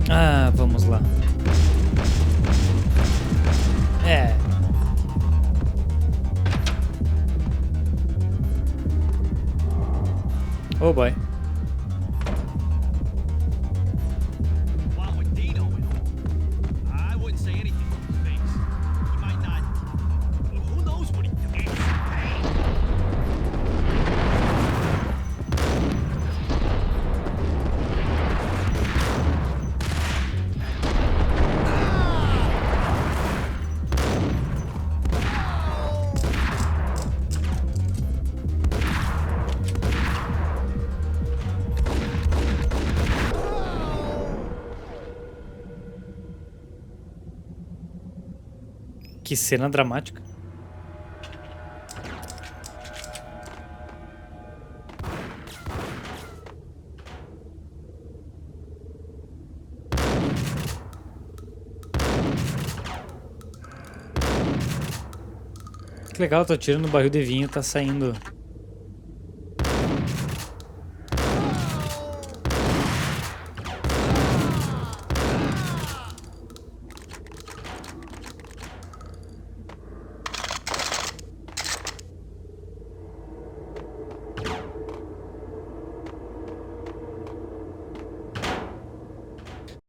Ah, vamos lá. É. Oh boy. While with Dino and all, I wouldn't say anything to his face. He might not. Who knows what he thinks? Que cena dramática. Que legal, tô tirando o barril de vinho, tá saindo.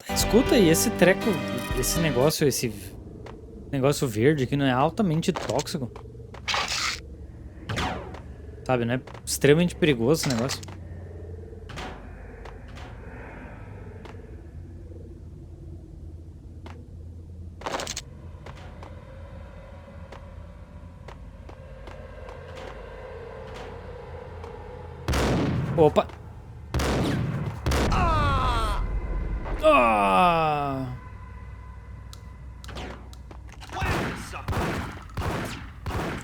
Escuta aí, esse treco, esse negócio verde aqui não é altamente tóxico? Sabe, né? Extremamente perigoso esse negócio. Opa! Ah!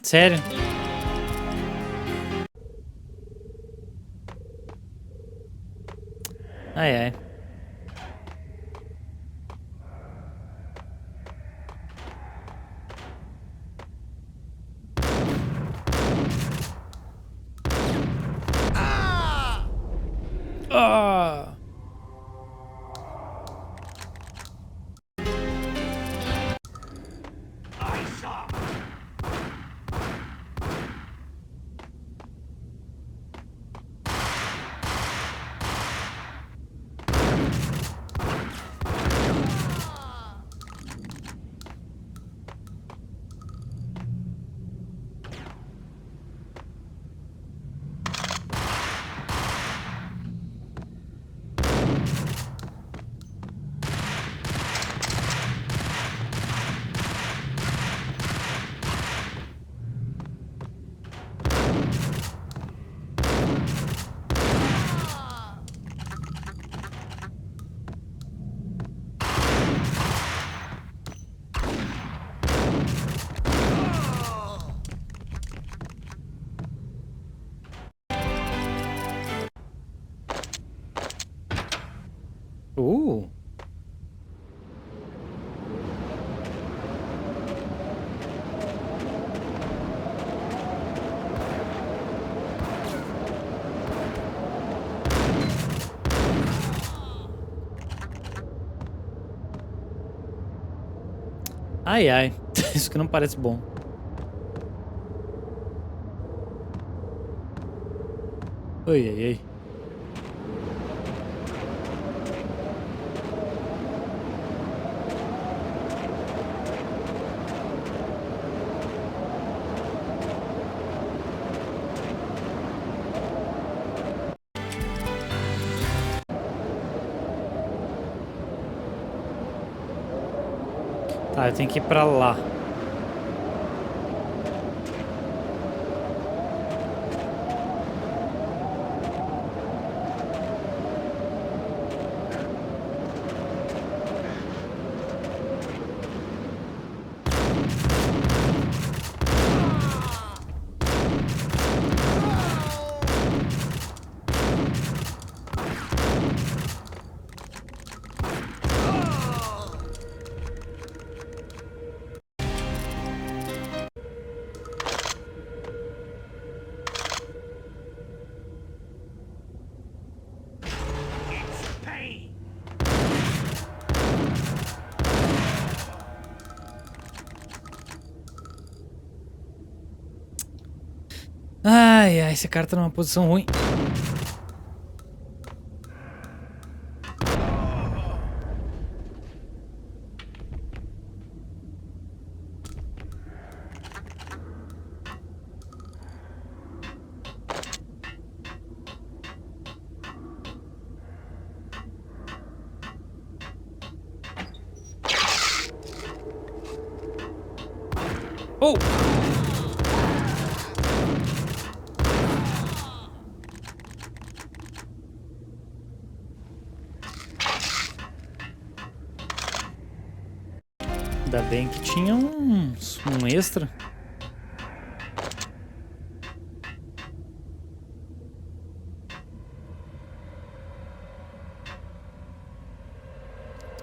Sério? Ai, ai. Ah! Uh! Ai, ai. Isso que não parece bom. Ai, ai, ai. Tá, eu tenho que ir pra lá. Ai, ai, esse cara tá numa posição ruim. Oh! Ainda bem que tinha um extra.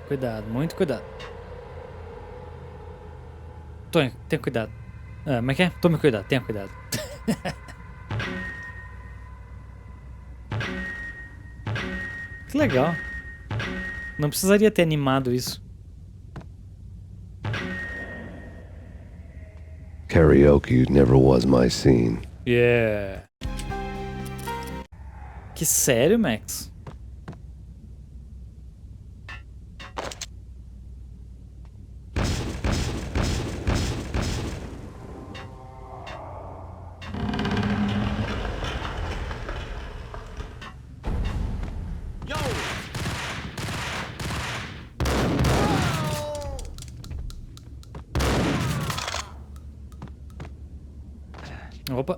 Cuidado, muito cuidado. Tony, tenha cuidado. Ah, como é que é? Tome cuidado, tenha cuidado. Que legal. Não precisaria ter animado isso. Karaoke never was my scene. Yeah. Que sério, Max? Yo! Opa.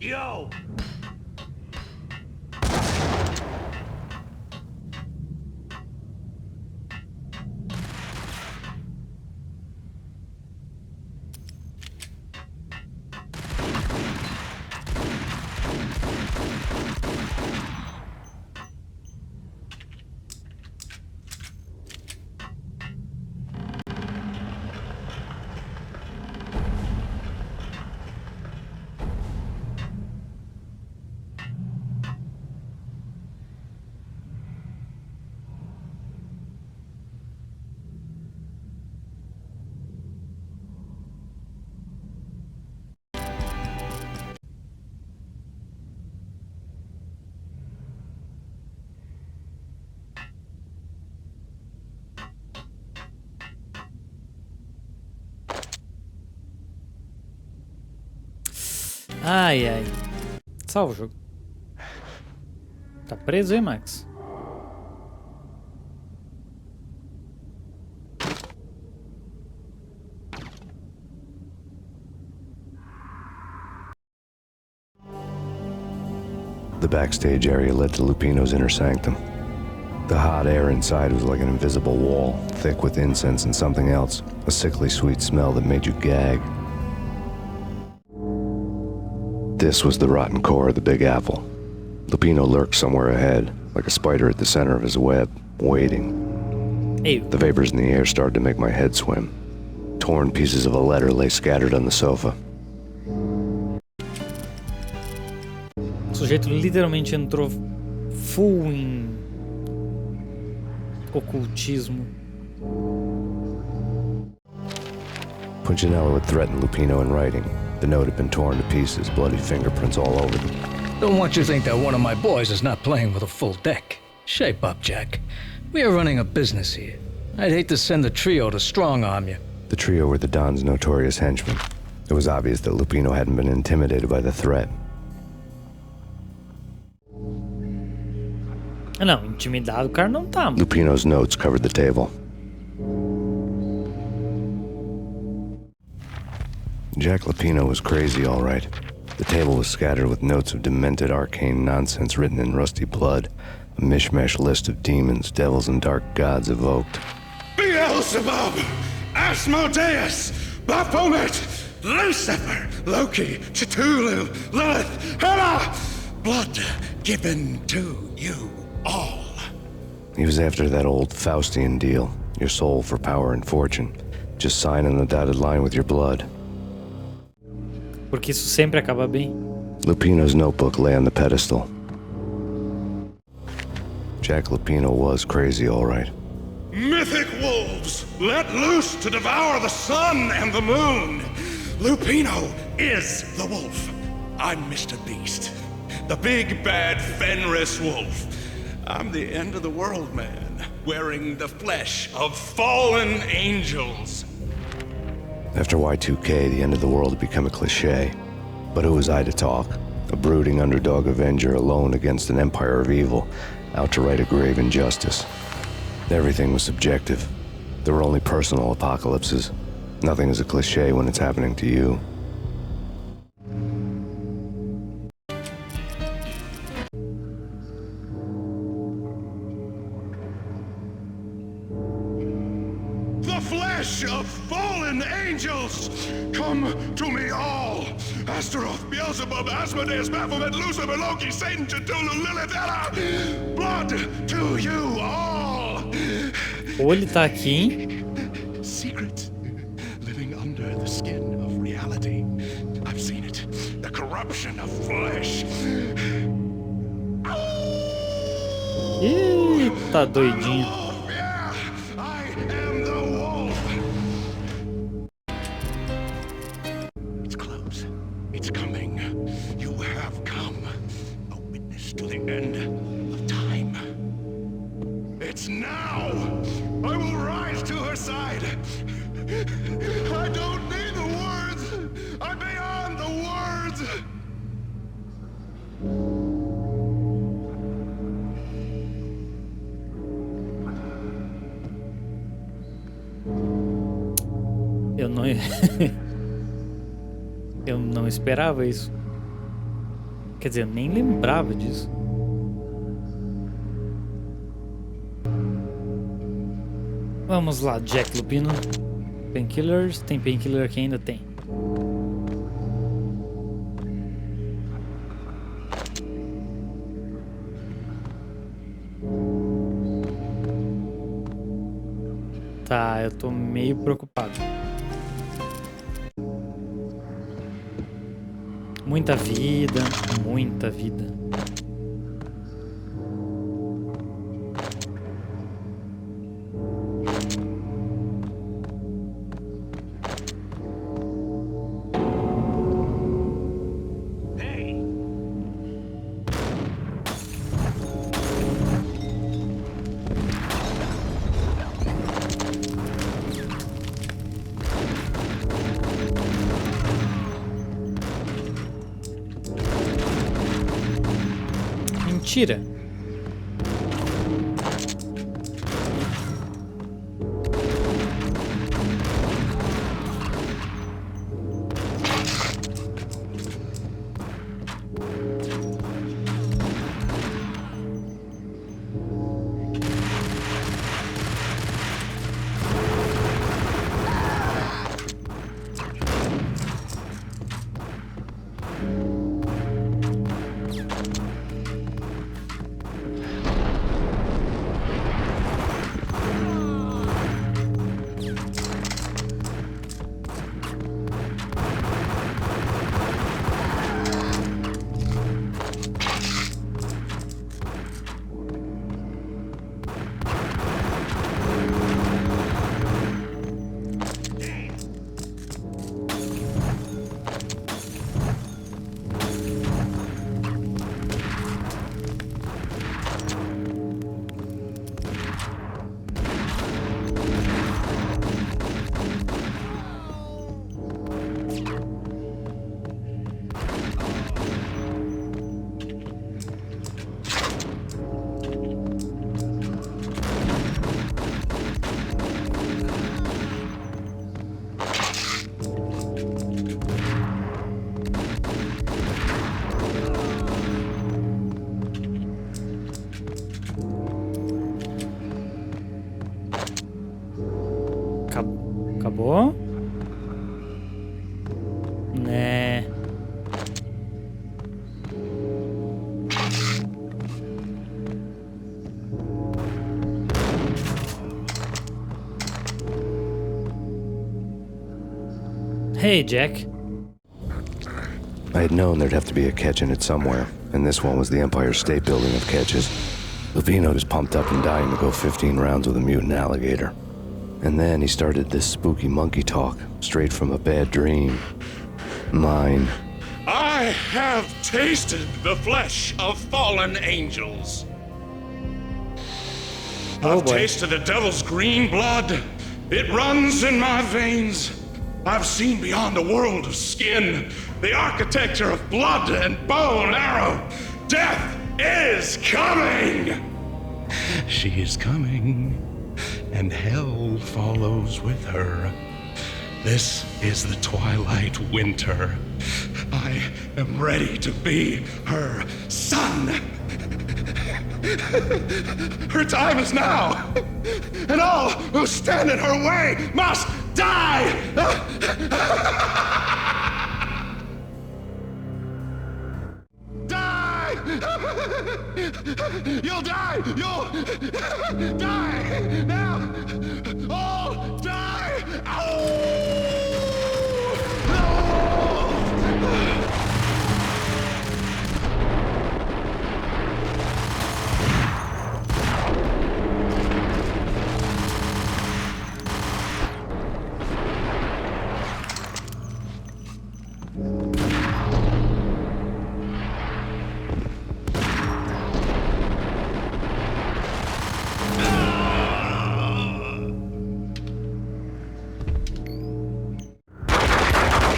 Yo! Ai, ai. Salva o jogo. Tá preso, hein, Max? The backstage area led to Lupino's inner sanctum. The hot air inside was like an invisible wall, thick with incense and something else, a sickly sweet smell that made you gag. This was the rotten core of the Big Apple. Lupino lurked somewhere ahead, like a spider at the center of his web, waiting. Ei, The vapors in the air started to make my head swim. Torn pieces of a letter lay scattered on the sofa. o sujeito literalmente entrou full em ocultismo. Punchinello had threatened Lupino in writing. The note had been torn to pieces, bloody fingerprints all over them. Don't want you to think that one of my boys is not playing with a full deck. Shape up, Jack. We are running a business here. I'd hate to send the trio to strong-arm you. The trio were the Don's notorious henchmen. It was obvious that Lupino hadn't been intimidated by the threat. Não, intimidado o cara não tá. Lupino's notes covered the table. Jack Lupino was crazy, all right. The table was scattered with notes of demented arcane nonsense written in rusty blood, a mishmash list of demons, devils, and dark gods evoked. Beelzebub, Asmodeus, Baphomet, Lucifer, Loki, Cthulhu, Lilith, Hela, blood given to you all. He was after that old Faustian deal, your soul for power and fortune. Just sign on the dotted line with your blood. Porque isso sempre acaba bem. Lupino's notebook lay on the pedestal. Jack Lupino was crazy, all right. Mythic wolves, let loose to devour the sun and the moon. Lupino is the wolf. I'm Mr. Beast, the big bad Fenris wolf. I'm the end of the world man, wearing the flesh of fallen angels. After Y2K, the end of the world had become a cliché. But who was I to talk? A brooding underdog avenger alone against an empire of evil, out to right a grave injustice. Everything was subjective. There were only personal apocalypses. Nothing is a cliché when it's happening to you. The flesh of fallen angels! Come to me all! Astaroth, Beelzebub, Asmodeus, Baphomet, Lucifer, Loki, Satan, Cthulhu, Lilith, Ella! Blood to you all! Ou ele tá aqui, hein? Secret, living under the skin of reality. I've seen it. The corruption of flesh. Eita, doidinho. Wolf, yeah! I am the wolf! It's close. It's coming. You have come. A witness to the end of time. It's now! I will rise to her side! I don't need the words! I'm beyond the words! Eu não... Eu não esperava isso. Quer dizer, eu nem lembrava disso. Vamos lá, Jack Lupino. Painkillers. Tem painkiller que ainda tem. Tá, eu tô meio preocupado. Muita vida, muita vida. Mentira. Acabou? Né. Hey, Jack. I had known there'd have to be a catch in it somewhere, and this one was the Empire State Building of catches. Lupino was pumped up and dying to go 15 rounds with a mutant alligator. And then he started this spooky monkey talk, straight from a bad dream. Mine. I have tasted the flesh of fallen angels. Oh I've boy. tasted the devil's green blood. It runs in my veins. I've seen beyond a world of skin, the architecture of blood and bow and arrow. Death is coming! She is coming, and hell follows with her. This is the twilight winter. I am ready to be her son. Her time is now, and all who stand in her way must die! Die! You'll die! You'll die! Now! All die! Ow!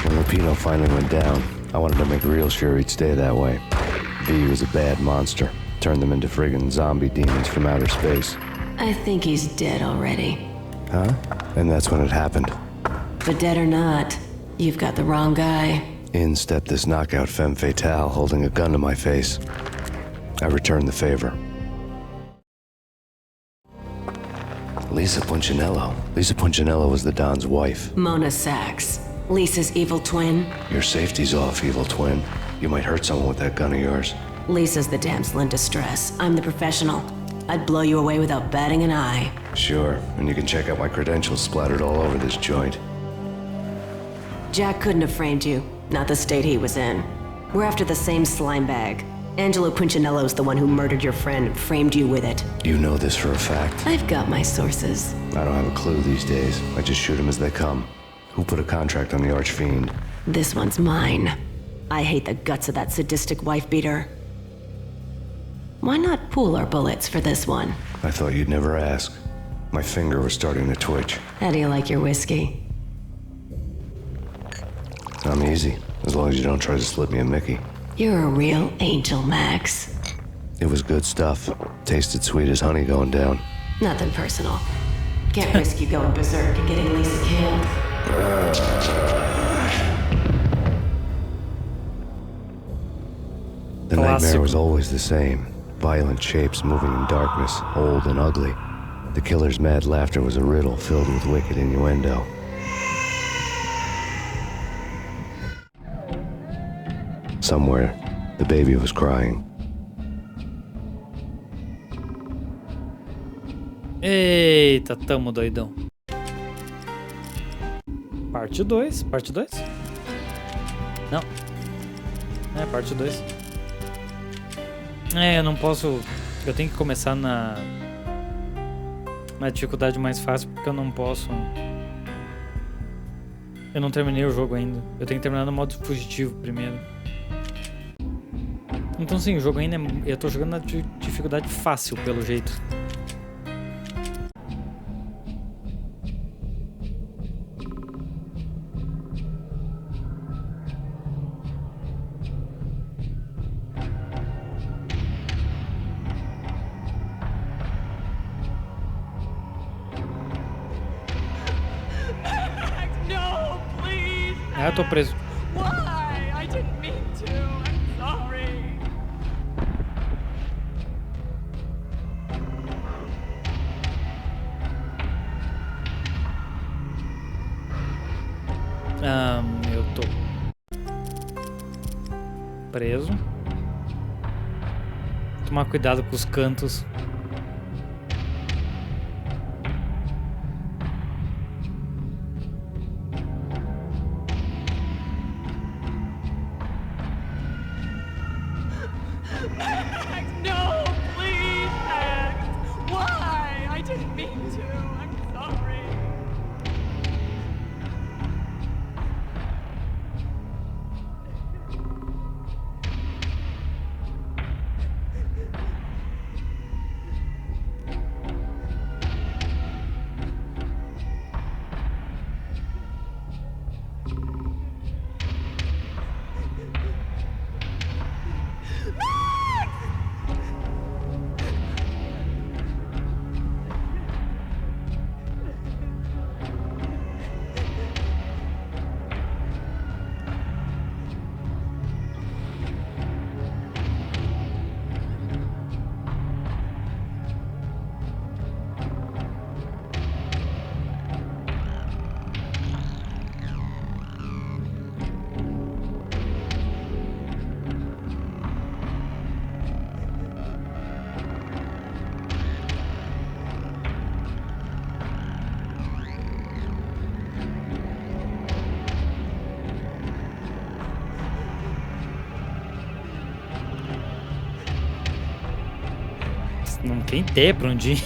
When Lupino finally went down, I wanted to make real sure he'd stay that way. V was a bad monster. Turned them into friggin' zombie demons from outer space. I think he's dead already. Huh? And that's when it happened. But dead or not, you've got the wrong guy. In stepped this knockout femme fatale holding a gun to my face. I returned the favor. Lisa Punchinello. Lisa Punchinello was the Don's wife. Mona Sachs, Lisa's evil twin. Your safety's off, evil twin. You might hurt someone with that gun of yours. Lisa's the damsel in distress. I'm the professional. I'd blow you away without batting an eye. Sure, and you can check out my credentials splattered all over this joint. Jack couldn't have framed you. Not the state he was in. We're after the same slime bag. Angelo Punchinello's the one who murdered your friend and framed you with it. You know this for a fact. I've got my sources. I don't have a clue these days. I just shoot them as they come. Who put a contract on the archfiend? This one's mine. I hate the guts of that sadistic wife-beater. Why not pool our bullets for this one? I thought you'd never ask. My finger was starting to twitch. How do you like your whiskey? I'm easy, as long as you don't try to slip me a Mickey. You're a real angel, Max. It was good stuff. Tasted sweet as honey going down. Nothing personal. Can't risk you going berserk and getting Lisa killed. The Classic. nightmare was always the same. Violent shapes moving in darkness, old and ugly. The killer's mad laughter was a riddle filled with wicked innuendo. Somewhere, the baby was crying. Eita, tamo doidão. Parte 2. Parte 2? Não. É, parte 2. É, eu não posso... Eu tenho que começar na dificuldade mais fácil, porque eu não posso... Eu não terminei o jogo ainda. Eu tenho que terminar no modo fugitivo primeiro. Então sim, o jogo ainda é... Eu tô jogando na dificuldade fácil, pelo jeito. No, please. Ah, eu tô preso. Why? I didn't mean to. I'm sorry. Eu tô preso. Tomar cuidado com os cantos. Max, no, please, Max. Why? I didn't mean to. I'm sorry. Não tem ideia pra onde ir.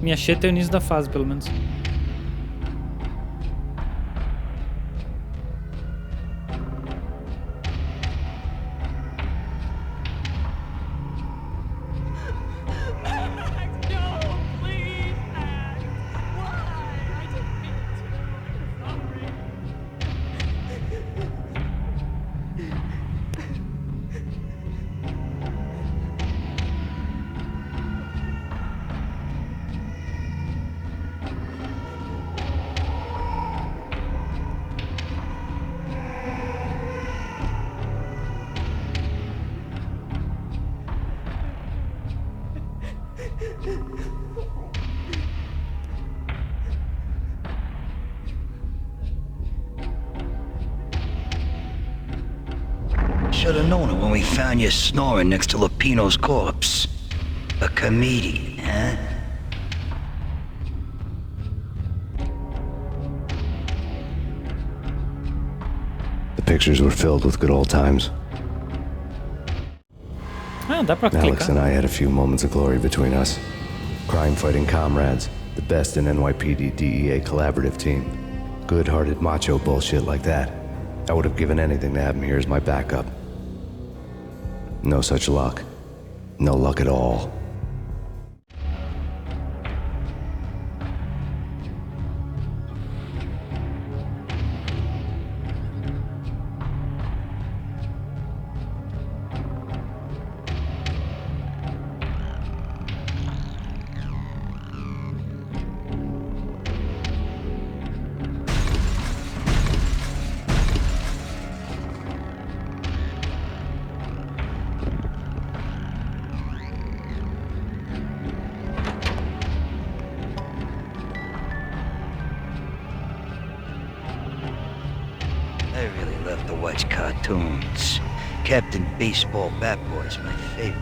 Me achei até o início da fase, pelo menos. Max, no, please, Max. Why? I didn't mean to. I'm sorry. Should have known it when we found you snoring next to Lupino's corpse. A comedian, huh? The pictures were filled with good old times. Ah, dá pra Alex and clicar. I had a few moments of glory between us. Crime-fighting comrades, the best in NYPD DEA collaborative team. Good-hearted macho bullshit like that. I would have given anything to have him here as my backup. No such luck. No luck at all. I really love to watch cartoons. Captain Baseball Bat Boy's my favorite.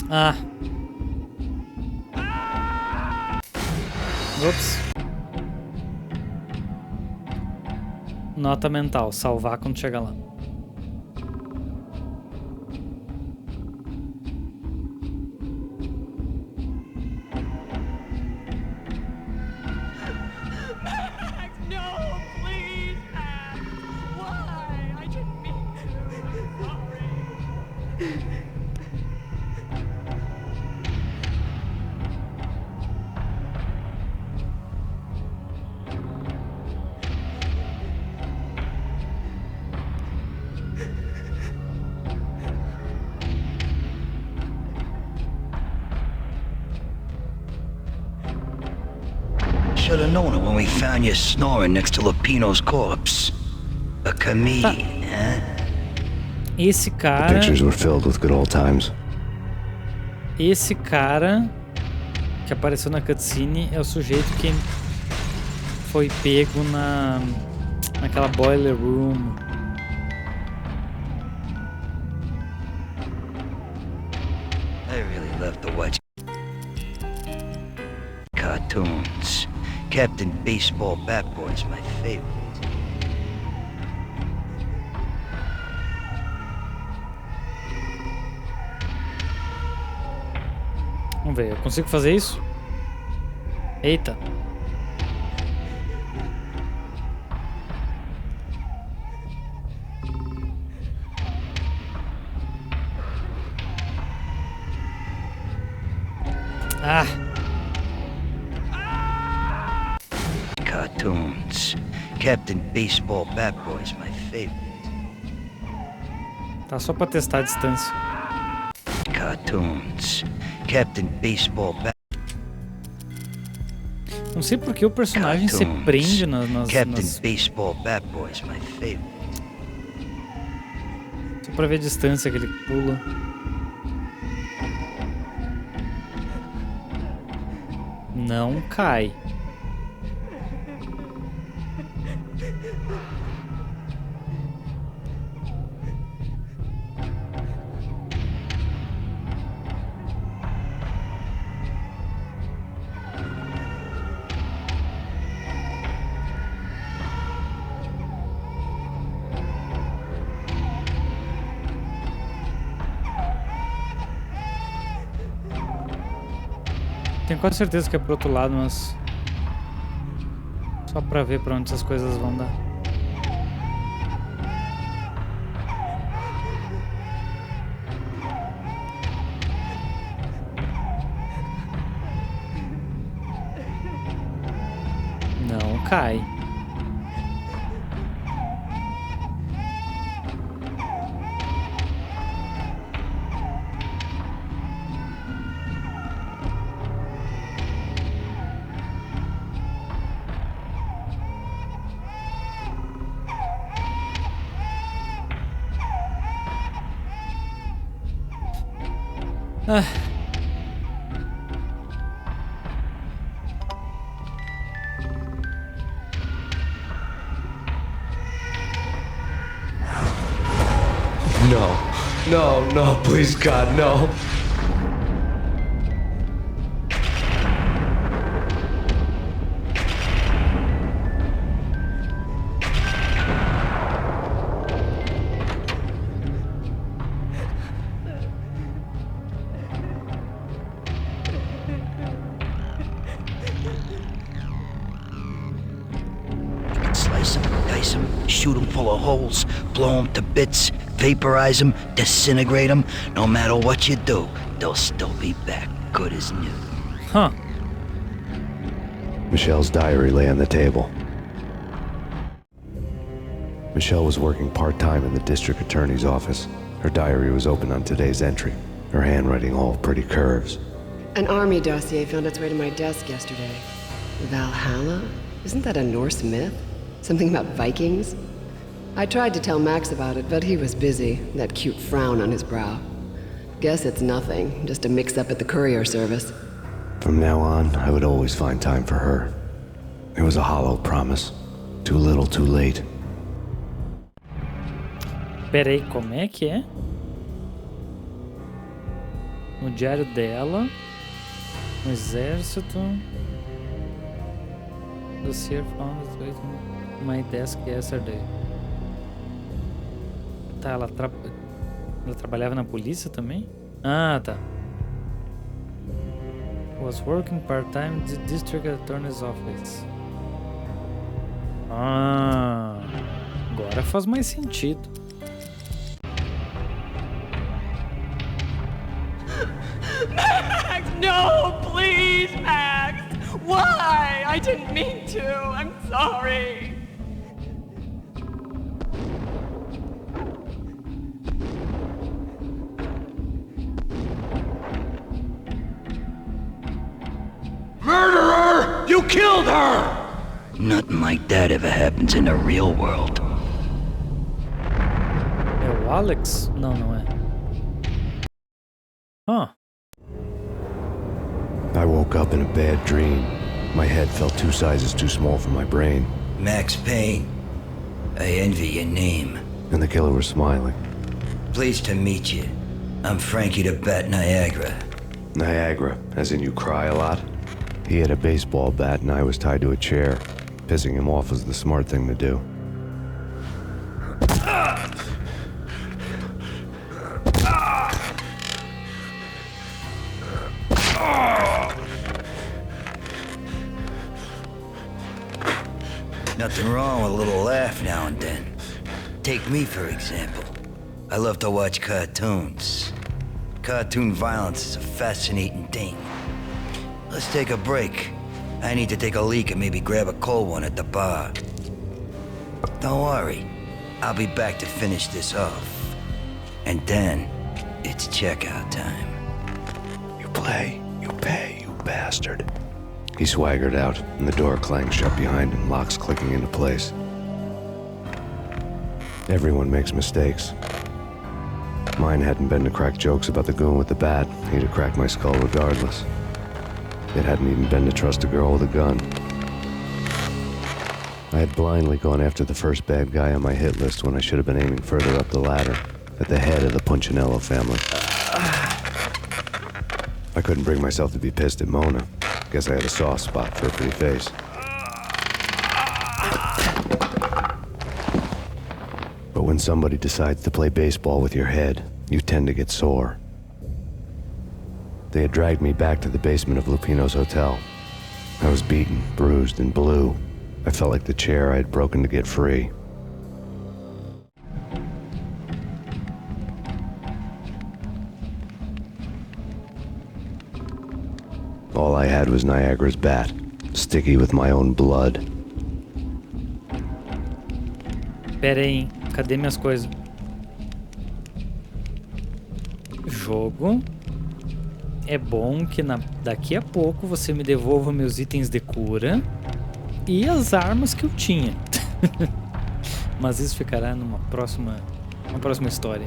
Ah. Ups. Nota mental, salvar quando chegar lá. Max, no, please, Max. Why? I didn't mean to. I'm sorry. should have known it when we found you snoring next to Lupino's corpse. A comedian, huh? Esse cara... Pictures were filled with good old times. Esse cara que apareceu na cutscene é o sujeito que foi pego naquela boiler room. I really love to watch cartoons. Captain Baseball Bat Boy's my favorite. Vamos ver, eu consigo fazer isso? Eita. Ah! Cartoons. Captain Baseball Bat Boy's my favorite. Tá só pra testar a distância. Cartoons. Captain Baseball Bat. Não sei por que o personagem se prende nas Captain Baseball Bat Boy's my favorite. Só pra ver a distância que ele pula. Não cai. Tenho quase certeza que é pro outro lado, mas... Só pra ver pra onde essas coisas vão dar. Não cai. Ah. No, please God, no. Slice them, dice them, shoot them full of holes, blow them to bits, vaporize them, disintegrate them. No matter what you do, they'll still be back, good as new. Huh. Michelle's diary lay on the table. Michelle was working part-time in the district attorney's office. Her diary was open on today's entry, her handwriting all pretty curves. An army dossier found its way to my desk yesterday. Valhalla? Isn't that a Norse myth? Something about Vikings? I tried to tell Max about it, but he was busy, that cute frown on his brow. Guess it's nothing, just a mix-up at the courier service. From now on, I would always find time for her. It was a hollow promise. Too little, too late. Peraí, como é que é? No diário dela, no exército. Dossier found its way to my desk yesterday. Tá, ela trabalhava na polícia também? Ah, tá. Was working part-time at the district attorney's office. Ah, agora faz mais sentido. Max, no, please, Max. Why? I didn't mean to. I'm sorry. Murderer! You You killed her! Nothing like that ever happens in the real world. É o Alex? Não, não é. Huh. I woke up in a bad dream. My head felt 2 sizes too small for my brain, Max Payne. I envy your name. and the killer was smiling. Pleased to meet you. I'm Frankie the Bat Niagara. Niagara, as in you cry a lot? He had a baseball bat and I was tied to a chair. Pissing him off was the smart thing to do. Nothing wrong with a little laugh now and then. Take me, for example. I love to watch cartoons. Cartoon violence is a fascinating thing. Let's take a break. I need to take a leak and maybe grab a cold one at the bar. Don't worry. I'll be back to finish this off. And then, it's checkout time. You play, you pay, you bastard. He swaggered out, and the door clanged shut behind him, locks clicking into place. Everyone makes mistakes. Mine hadn't been to crack jokes about the goon with the bat. He'd have cracked my skull regardless. It hadn't even been to trust a girl with a gun. I had blindly gone after the first bad guy on my hit list when I should have been aiming further up the ladder, at the head of the Punchinello family. I couldn't bring myself to be pissed at Mona. Guess I had a soft spot for a pretty face. But when somebody decides to play baseball with your head, you tend to get sore. They had dragged me back to the basement of Lupino's hotel. I was beaten, bruised, and blue. I felt like the chair I had broken to get free. All I had was Niagara's bat, sticky with my own blood. Pera aí, cadê minhas coisas? Jogo. É bom que daqui a pouco você me devolva meus itens de cura e as armas que eu tinha. Mas isso ficará numa próxima história.